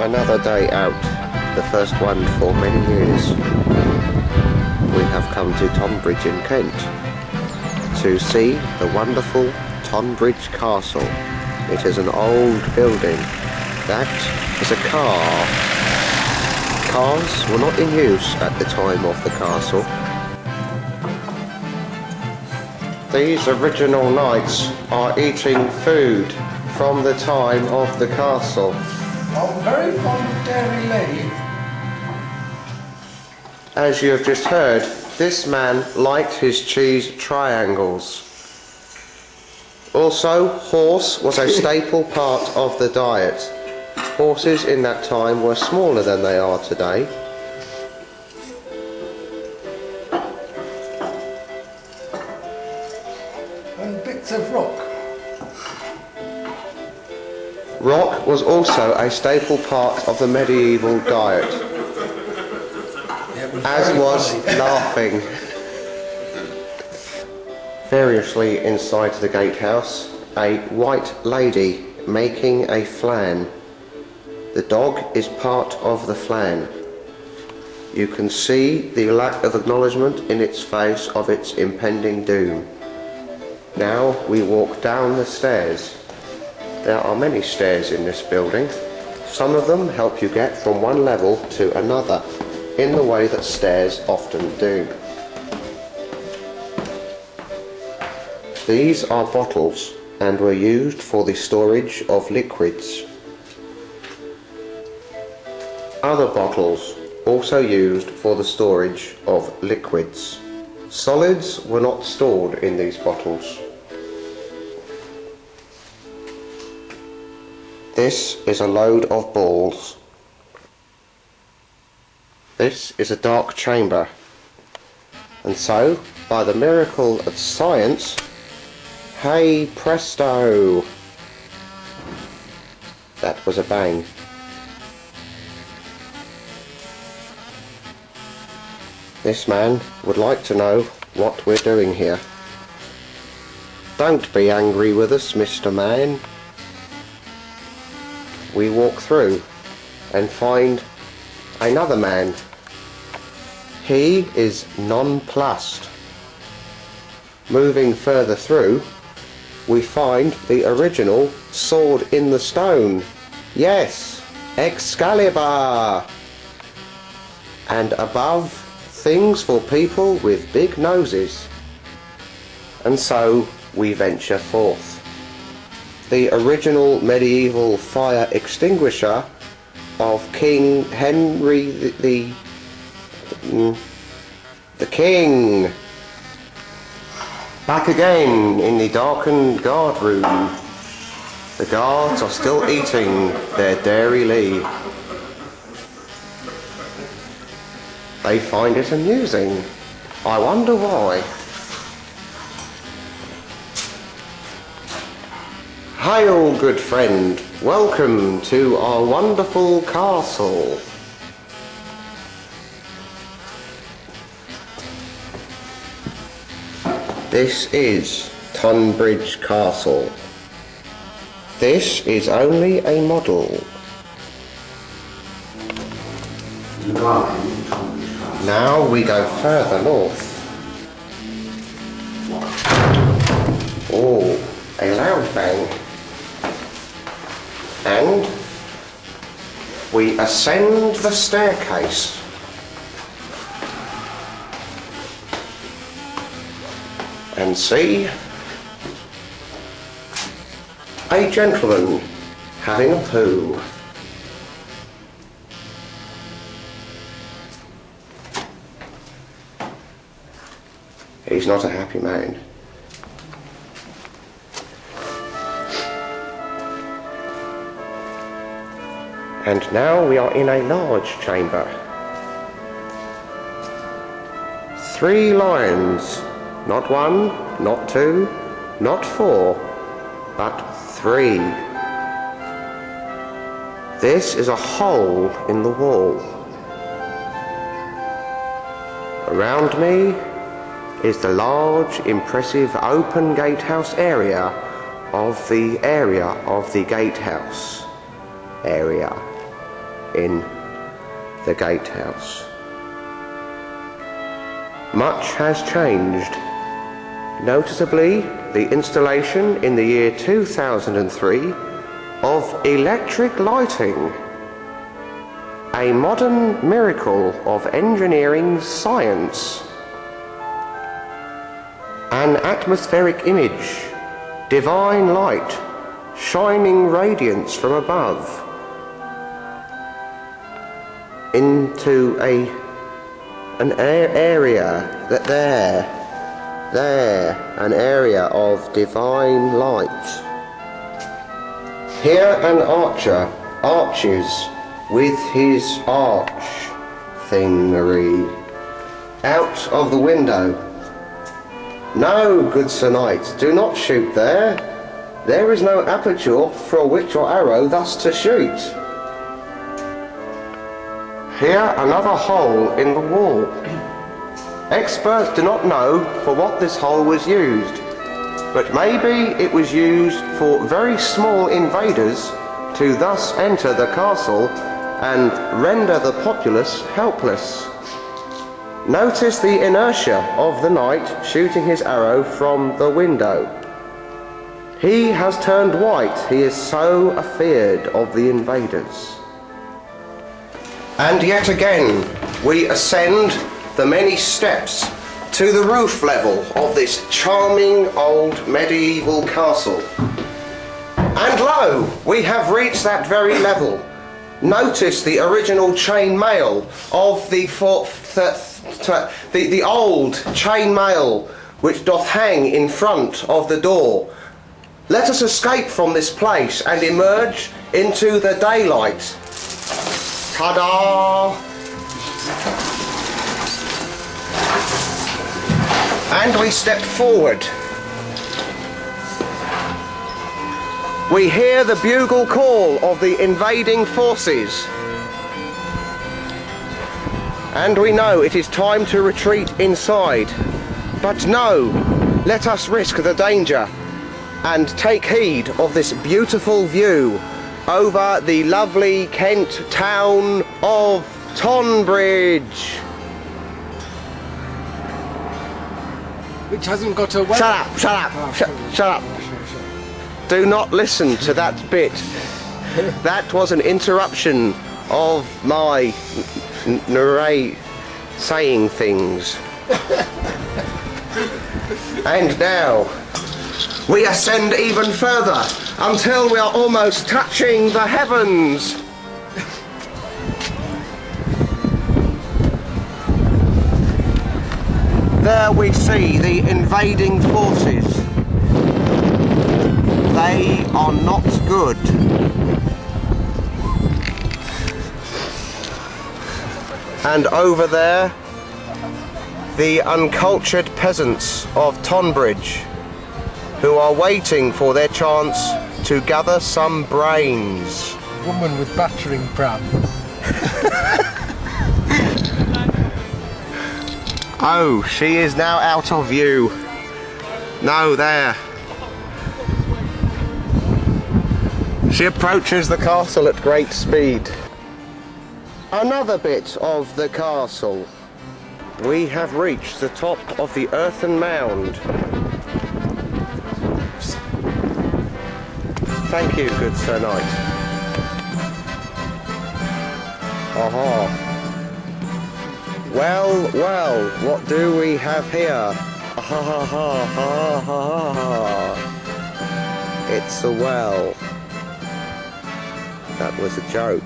Another day out, the first one for many years. We have come to Tonbridge in Kent to see the wonderful Tonbridge Castle. It is an old building. That is a car. Cars were not in use at the time of the castle. These original knights are eating food from the time of the castle. I'm very fond of Dairy Lee. As you have just heard, this man liked his cheese triangles. Also, horse was a staple part of the diet. Horses in that time were smaller than they are today. And bits of rock. Rock was also a staple part of the medieval diet, as was laughing. Variously inside the gatehouse, a white lady making a flan. The dog is part of the flan. You can see the lack of acknowledgement in its face of its impending doom. Now we walk down the stairs. There are many stairs in this building. Some of them help you get from one level to another, in the way that stairs often do. These are bottles and were used for the storage of liquids. Other bottles also used for the storage of liquids. Solids were not stored in these bottles. This is a load of balls. This is a dark chamber. And so, by the miracle of science, hey presto! That was a bang. This man would like to know what we're doing here. Don't be angry with us, Mr. Man. We walk through and find another man. He is nonplussed. Moving further through, we find the original sword in the stone. Yes, Excalibur! And above, things for people with big noses. And so we venture forth. The original medieval fire extinguisher of King Henry the King. Back again in the darkened guard room. The guards are still eating their Dairy Lee. They find it amusing. I wonder why. Hail, good friend. Welcome to our wonderful castle. This is Tonbridge Castle. This is only a model. Now we go further north. Oh, a loud bang. And we ascend the staircase. And see a gentleman having a poo. He's not a happy man. And now we are in a large chamber. 3 lions. Not 1, not 2, not 4, but 3. This is a hole in the wall. Around me is the large, impressive open gatehouse area of the gatehouse area. in the gatehouse. Much has changed. Noticeably, the installation in the year 2003 of electric lighting, a modern miracle of engineering science. An atmospheric image, divine light, shining radiance from above into an area that an area of divine light. Here an archer arches with his arch thingery out of the window. No, good Sir Knight, do not shoot there. There is no aperture for which your arrow thus to shoot. Here another hole in the wall. Experts do not know for what this hole was used, but maybe it was used for very small invaders to thus enter the castle and render the populace helpless. Notice the inertia of the knight shooting his arrow from the window. He has turned white, he is so afeard of the invaders. And yet again we ascend the many steps to the roof level of this charming old medieval castle. And lo, we have reached that very level. Notice the original chain mail of the old chain mail which doth hang in front of the door. Let us escape from this place and emerge into the daylight. Ta-da! And we step forward. We hear the bugle call of the invading forces. And we know it is time to retreat inside. But no, let us risk the danger and take heed of this beautiful view over the lovely Kent town of TONBRIDGE. Which hasn't got a weather. Shut up. Do not listen to that bit. That was an interruption of my narrate saying things. And now we ascend even further until we are almost touching the heavens. There we see the invading forces. They are not good. And over there, the uncultured peasants of Tonbridge, who are waiting for their chance to gather some brains. Woman with battering ram. Oh, she is now out of view. No, there. She approaches the castle at great speed. Another bit of the castle. We have reached the top of the earthen mound. Thank you, good Sir Knight. Aha. Well, well, what do we have here? Ha ha ha ha ha ha. It's a well. That was a joke.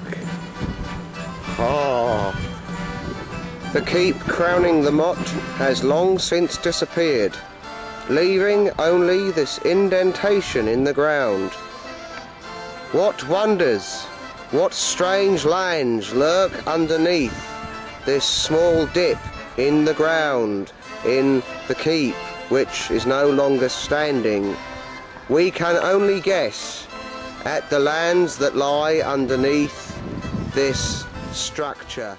Ha. The keep crowning the motte has long since disappeared, leaving only this indentation in the ground. What wonders, what strange lands lurk underneath this small dip in the ground, in the keep, which is no longer standing. We can only guess at the lands that lie underneath this structure.